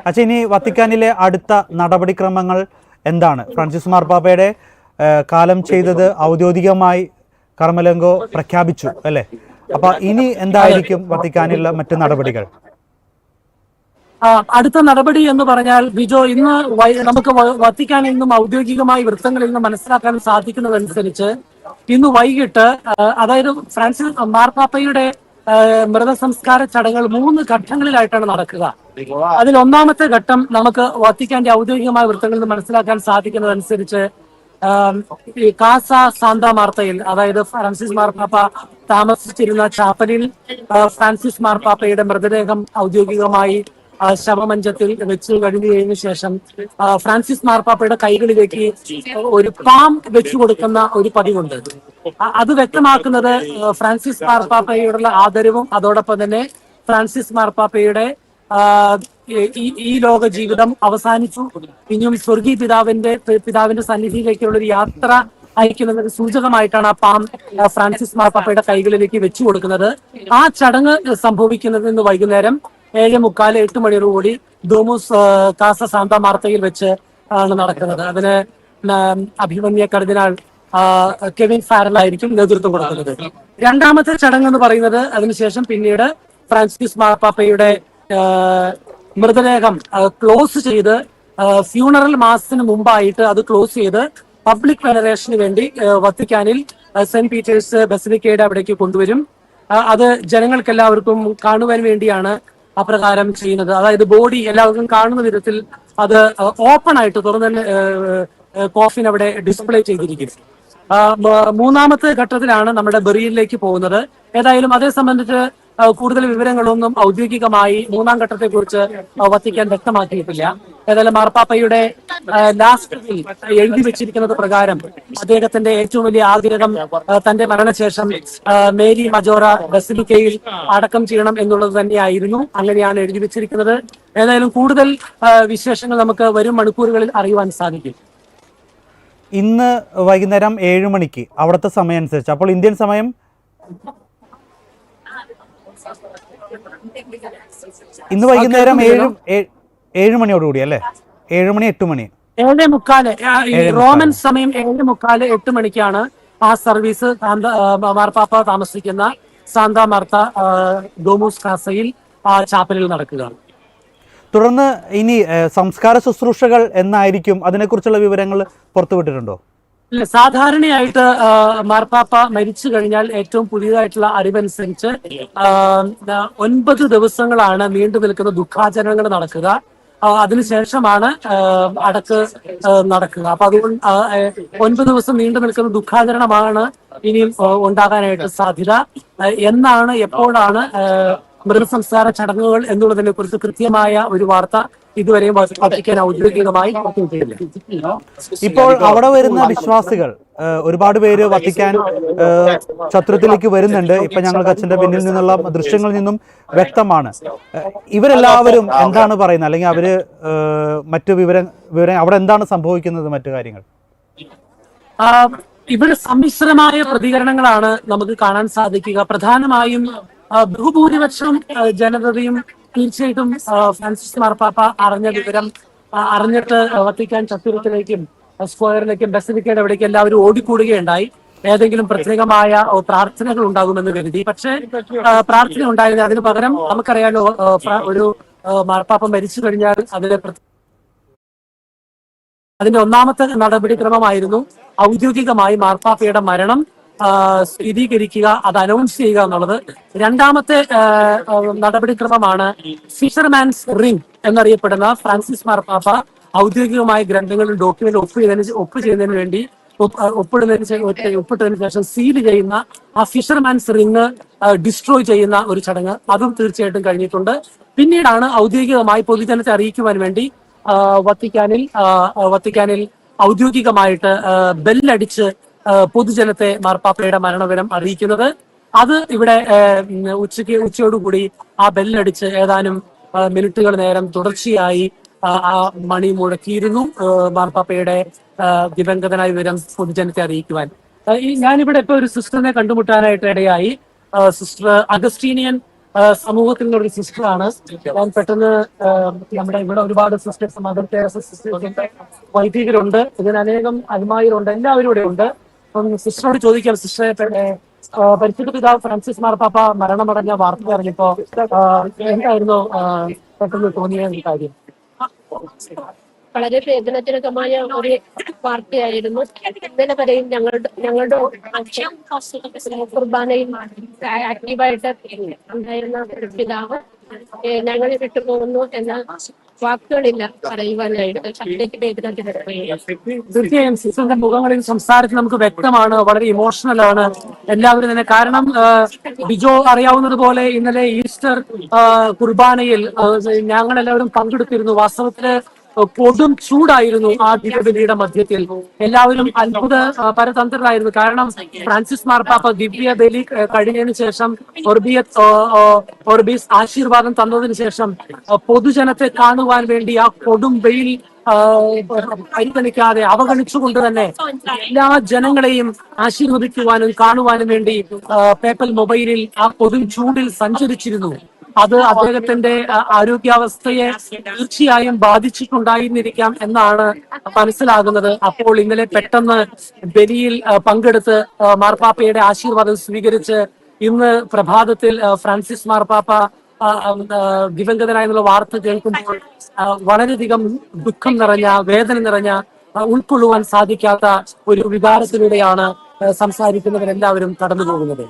അച്ഛാ, ഇനി വത്തിക്കാനിലെ അടുത്ത നടപടിക്രമങ്ങൾ എന്താണ്? ഫ്രാൻസിസ് മാർപ്പാപ്പയുടെ കാലം ചെയ്തത് ഔദ്യോഗികമായി കർമ്മലങ്കോ പ്രഖ്യാപിച്ചു അല്ലേ? അപ്പൊ ഇനി എന്തായിരിക്കും വത്തിക്കാനിലുള്ള മറ്റു നടപടികൾ? അടുത്ത നടപടി എന്ന് പറഞ്ഞാൽ ബിജോ, ഇന്ന് നമുക്ക് വത്തിക്കാനിൽ നിന്നും ഔദ്യോഗികമായി വൃത്തങ്ങളിൽ നിന്നും മനസ്സിലാക്കാൻ സാധിക്കുന്നതനുസരിച്ച് ഇന്ന് വൈകിട്ട്, അതായത് ഫ്രാൻസിസ് മാർപ്പാപ്പയുടെ മൃതസംസ്കാര ചടങ്ങുകൾ 3 ഘട്ടങ്ങളിലായിട്ടാണ് നടക്കുക. അതിൽ ഒന്നാമത്തെ ഘട്ടം നമുക്ക് വത്തിക്കാന്റെ ഔദ്യോഗികമായ വൃത്തങ്ങളിൽ നിന്ന് മനസ്സിലാക്കാൻ സാധിക്കുന്നതനുസരിച്ച് ഈ കാസ സാന്താ മാർത്തയിൽ, അതായത് ഫ്രാൻസിസ് മാർപ്പാപ്പ താമസിച്ചിരുന്ന ചാപ്പലിൽ ഫ്രാൻസിസ് മാർപ്പാപ്പയുടെ മൃതദേഹം ഔദ്യോഗികമായി ശവമഞ്ചത്തിൽ വെച്ച് കഴിഞ്ഞതിന് ശേഷം ഫ്രാൻസിസ് മാർപ്പാപ്പയുടെ കൈകളിലേക്ക് ഒരു പാം വെച്ചു കൊടുക്കുന്ന ഒരു പതിവുണ്ട്. അത് വ്യക്തമാക്കുന്നത് ഫ്രാൻസിസ് മാർപ്പാപ്പയോടുള്ള ആദരവും അതോടൊപ്പം തന്നെ ഫ്രാൻസിസ് മാർപ്പാപ്പയുടെ ഈ ലോക ജീവിതം അവസാനിച്ചു, ഇനിയും സ്വർഗീയ പിതാവിന്റെ സന്നിധിയിലേക്കുള്ള ഒരു യാത്ര അയക്കുന്നതിന് സൂചകമായിട്ടാണ് ആ പാം ഫ്രാൻസിസ് മാർപ്പാപ്പയുടെ കൈകളിലേക്ക് വെച്ചു കൊടുക്കുന്നത്. ആ ചടങ്ങ് സംഭവിക്കുന്നത് ഇന്ന് വൈകുന്നേരം 7:45 8 മണിയോടുകൂടി ഡോമോസ് കാസ സാന്താ മാർത്തയിൽ വെച്ച് ആണ് നടക്കുന്നത്. അതിന് അഭിമന്യ കർദിനാൾ കെവിൻ ഫാരൽ ആയിരിക്കും നേതൃത്വം കൊടുക്കുന്നത്. രണ്ടാമത്തെ ചടങ്ങ് എന്ന് പറയുന്നത് അതിനുശേഷം പിന്നീട് ഫ്രാൻസിസ് മാർപ്പാപ്പയുടെ മൃതദേഹം ക്ലോസ് ചെയ്ത് ഫ്യൂണറൽ മാസത്തിന് മുമ്പായിട്ട് അത് ക്ലോസ് ചെയ്ത് പബ്ലിക് വെനറേഷന് വേണ്ടി വത്തിക്കാനിൽ സെന്റ് പീറ്റേഴ്സ് ബസിലിക്കയുടെ അവിടേക്ക് കൊണ്ടുവരും. അത് ജനങ്ങൾക്ക് എല്ലാവർക്കും കാണുവാൻ വേണ്ടിയാണ് അപ്രകാരം ചെയ്യുന്നത്. അതായത് ബോഡി എല്ലാവർക്കും കാണുന്ന വിധത്തിൽ അത് ഓപ്പൺ ആയിട്ട് തുറന്ന് കോഫിൻ അവിടെ ഡിസ്പ്ലേ ചെയ്തിരിക്കും. മൂന്നാമത്തെ ഘട്ടത്തിലാണ് നമ്മുടെ ബെറിയിലേക്ക് പോകുന്നത്. ഏതായാലും അതേ സംബന്ധിച്ച് കൂടുതൽ വിവരങ്ങളൊന്നും ഔദ്യോഗികമായി മൂന്നാം ഘട്ടത്തെ കുറിച്ച് വത്തിക്കാൻ വ്യക്തമാക്കിയിട്ടില്ല. ഏതായാലും മാർപ്പാപ്പയുടെ ലാസ്റ്റ് എഴുതി വെച്ചിരിക്കുന്നത് പ്രകാരം അദ്ദേഹത്തിന്റെ ഏറ്റവും വലിയ ആഗ്രഹം തന്റെ മരണശേഷം മേരി മജോറ ബസിലിക്കയിൽ അടക്കം ചെയ്യണം എന്നുള്ളത് തന്നെയായിരുന്നു. അങ്ങനെയാണ് എഴുതി വെച്ചിരിക്കുന്നത്. ഏതായാലും കൂടുതൽ വിശേഷങ്ങൾ നമുക്ക് വരും മണിക്കൂറുകളിൽ അറിയുവാൻ സാധിക്കും. ഇന്ന് വൈകുന്നേരം 7 മണിക്ക് അവിടുത്തെ സമയം അനുസരിച്ച്, അപ്പോൾ ഇന്ത്യൻ സമയം ഇന്ന് വൈകുന്നേരം 7 മണിയോടുകൂടി അല്ലേ? 7 മണി 8 മണി 7:45 റോമൻ സമയം 7:45 8 മണിക്കാണ് ആ സർവീസ് മാർപ്പാപ്പ താമസിക്കുന്ന സാന്താ മാർത്ത ഡോമോസ് കാസയിൽ ആ ചാപ്പലിൽ നടക്കുക. തുടർന്ന് ഇനി സംസ്കാര ശുശ്രൂഷകൾ എന്നായിരിക്കും? അതിനെക്കുറിച്ചുള്ള വിവരങ്ങൾ പുറത്തുവിട്ടിട്ടുണ്ടോ? സാധാരണയായിട്ട് മാർപ്പാപ്പ മരിച്ചു കഴിഞ്ഞാൽ ഏറ്റവും പുതിയതായിട്ടുള്ള അറിവനുസരിച്ച് 9 ദിവസങ്ങളാണ് നീണ്ടു നിൽക്കുന്ന ദുഃഖാചരണങ്ങൾ നടക്കുക. അതിനുശേഷമാണ് അടക്ക് നടക്കുക. അപ്പൊ അതുകൊണ്ട് 9 ദിവസം നീണ്ടു നിൽക്കുന്ന ദുഃഖാചരണമാണ് ഇനിയും ഉണ്ടാകാനായിട്ട് സാധ്യത. എന്നാണ്, എപ്പോഴാണ് മൃതസംസ്കാര ചടങ്ങുകൾ എന്നുള്ളതിനെ കുറിച്ച് കൃത്യമായ ഒരു വാർത്ത ഇതുവരെയും വത്തിക്കാൻ ഔദ്യോഗികമായി പുറത്തുവിട്ടിട്ടില്ല. ഇപ്പോൾ അവിടെ വരുന്ന വിശ്വാസികൾ ഒരുപാട് പേര് വത്തിക്കാൻ ചത്തുരത്തിലേക്ക് വരുന്നുണ്ട്. ഇപ്പൊ ഞങ്ങൾക്ക് അച്ഛന്റെ പിന്നിൽ നിന്നുള്ള ദൃശ്യങ്ങളിൽ നിന്നും വ്യക്തമാണ്. ഇവരെല്ലാവരും എന്താണ് പറയുന്നത്, അല്ലെങ്കിൽ അവര് മറ്റു വിവരം അവിടെ എന്താണ് സംഭവിക്കുന്നത്, മറ്റു കാര്യങ്ങൾ? ഇവിടെ സമ്മിശ്രമായ പ്രതികരണങ്ങളാണ് നമുക്ക് കാണാൻ സാധിക്കുക. പ്രധാനമായും ബഹുഭൂരിപക്ഷം ജനതയും തീർച്ചയായിട്ടും ഫ്രാൻസിസ് മാർപ്പാപ്പ അറിഞ്ഞ വിവരം അറിഞ്ഞിട്ട് വത്തിക്കാൻ ചത്തുരത്തിലേക്കും സ്ക്വയറിലേക്കും ബസിലിക്കയുടെ അവിടേക്കും എല്ലാവരും ഓടിക്കൂടുകയുണ്ടായി. ഏതെങ്കിലും പ്രത്യേകമായ പ്രാർത്ഥനകൾ ഉണ്ടാകുമെന്ന് കരുതി. പക്ഷേ പ്രാർത്ഥന ഉണ്ടായത് അതിന് പകരം നമുക്കറിയാലോ, ഒരു മാർപ്പാപ്പ മരിച്ചു കഴിഞ്ഞാൽ അതിന്റെ ഒന്നാമത്തെ നടപടിക്രമമായിരുന്നു ഔദ്യോഗികമായി മാർപ്പാപ്പയുടെ മരണം സ്ഥിരീകരിക്കുക, അത് അനൗൺസ് ചെയ്യുക എന്നുള്ളത്. രണ്ടാമത്തെ നടപടിക്രമമാണ് ഫിഷർമാൻസ് റിംഗ് എന്നറിയപ്പെടുന്ന ഫ്രാൻസിസ് മാർപ്പാപ്പ ഔദ്യോഗികമായ ഗ്രന്ഥങ്ങളിൽ ഡോക്യുമെന്റ് ഒപ്പ് ചെയ്യുന്നതിന് വേണ്ടി ഒപ്പിട്ടതിന് ശേഷം സീൽ ചെയ്യുന്ന ആ ഫിഷർമാൻസ് റിംഗ് ഡിസ്ട്രോയ് ചെയ്യുന്ന ഒരു ചടങ്ങ്. അതും തീർച്ചയായിട്ടും കഴിഞ്ഞിട്ടുണ്ട്. പിന്നീടാണ് ഔദ്യോഗികമായി പൊതുജനത്തെ അറിയിക്കുവാൻ വേണ്ടി വത്തിക്കാനിൽ ഔദ്യോഗികമായിട്ട് ബെല്ലടിച്ച് പൊതുജനത്തെ മാർപ്പാപ്പയുടെ മരണവിവരം അറിയിക്കുന്നത്. അത് ഇവിടെ ഉച്ചയോടുകൂടി ആ ബെല്ലടിച്ച് ഏതാനും മിനിറ്റുകൾ നേരം തുടർച്ചയായി ആ മണി മുഴക്കിയിരുന്നു മാർപ്പാപ്പയുടെ ദിവംഗതനായ വിവരം പൊതുജനത്തെ അറിയിക്കുവാൻ. ഞാനിവിടെ ഇപ്പൊ ഒരു സിസ്റ്ററിനെ കണ്ടുമുട്ടാനായിട്ട് ഇടയായി. സിസ്റ്റർ അഗസ്റ്റീനിയൻ സമൂഹത്തിൽ നിന്നൊരു സിസ്റ്ററാണ്. ഞാൻ പെട്ടെന്ന് നമ്മുടെ ഇവിടെ ഒരുപാട് സിസ്റ്റേഴ്സ്, മദർ തെരേസ സിസ്റ്റേഴ്സ്, വൈദികരുണ്ട്, ഇതിന് അനേകം അൽമായരുണ്ട്, എല്ലാവരും ഇവിടെ ഉണ്ട്. അപ്പം സിസ്റ്ററോട് ചോദിക്കാം, സിസ്റ്ററെ, പരിശുദ്ധ പിതാവ് ഫ്രാൻസിസ് മാർപ്പാപ്പ മരണമടഞ്ഞ വാർത്ത അറിഞ്ഞപ്പോ എന്തായിരുന്നു പെട്ടെന്ന് തോന്നിയ ഒരു കാര്യം? വളരെ വേദനാജനകമായ ഒരു വാർത്തയായിരുന്നു. ഇന്നലെ വരെയും ഞങ്ങളുടെ കുർബാനയിൽ ആക്റ്റീവായിട്ട് ഉണ്ടായിരുന്ന ഒരു പിതാവ് ഞങ്ങളെ വിട്ടുപോകുന്നു എന്ന വാക്കുകളില്ല പറയുവാനായിട്ട്. അതിലേക്ക് വേദനാജനകമായി. തീർച്ചയായും സിസ്റ്ററിന്റെ മുഖങ്ങളിൽ സംസാരത്തിൽ നമുക്ക് വ്യക്തമാണ്, വളരെ ഇമോഷണൽ ആണ് എല്ലാവരും തന്നെ. കാരണം ബിജോ അറിയാവുന്നത് പോലെ ഇന്നലെ ഈസ്റ്റർ കുർബാനയിൽ ഞങ്ങളെല്ലാവരും പങ്കെടുത്തിരുന്നു. വാസ്തവത്തില് കൊടും ചൂടായിരുന്നു ആ ദിവ്യബലിയുടെ മധ്യത്തിൽ. എല്ലാവരും അത്ഭുത പരതന്ത്രരായിരുന്നു. കാരണം ഫ്രാൻസിസ് മാർപ്പാപ്പ ദിവ്യ ബലി കഴിഞ്ഞതിന് ശേഷം ഒർബീസ് ആശീർവാദം തന്നതിന് ശേഷം പൊതുജനത്തെ കാണുവാൻ വേണ്ടി ആ കൊടും വെയിൽ പരിഗണിക്കാതെ അവഗണിച്ചുകൊണ്ട് തന്നെ എല്ലാ ജനങ്ങളെയും ആശീർവദിക്കുവാനും കാണുവാനും വേണ്ടി പേപ്പൽ മൊബൈലിൽ ആ കൊടും ചൂടിൽ സഞ്ചരിച്ചിരുന്നു. അത് അദ്ദേഹത്തിന്റെ ആരോഗ്യാവസ്ഥയെ തീർച്ചയായും ബാധിച്ചിട്ടുണ്ടായിരുന്നിരിക്കാം എന്നാണ് മനസ്സിലാകുന്നത്. അപ്പോൾ ഇന്നലെ പെട്ടെന്ന് ബലിയിൽ പങ്കെടുത്ത് മാർപ്പാപ്പയുടെ ആശീർവാദം സ്വീകരിച്ച് ഇന്ന് പ്രഭാതത്തിൽ ഫ്രാൻസിസ് മാർപ്പാപ്പ ദിവംഗതനായെന്നുള്ള വാർത്ത കേൾക്കുമ്പോൾ വളരെയധികം ദുഃഖം നിറഞ്ഞ, വേദന നിറഞ്ഞ, ഉൾക്കൊള്ളുവാൻ സാധിക്കാത്ത ഒരു വികാരത്തിലൂടെയാണ് സംസാരിക്കുന്നവരെല്ലാവരും കടന്നു പോകുന്നത്.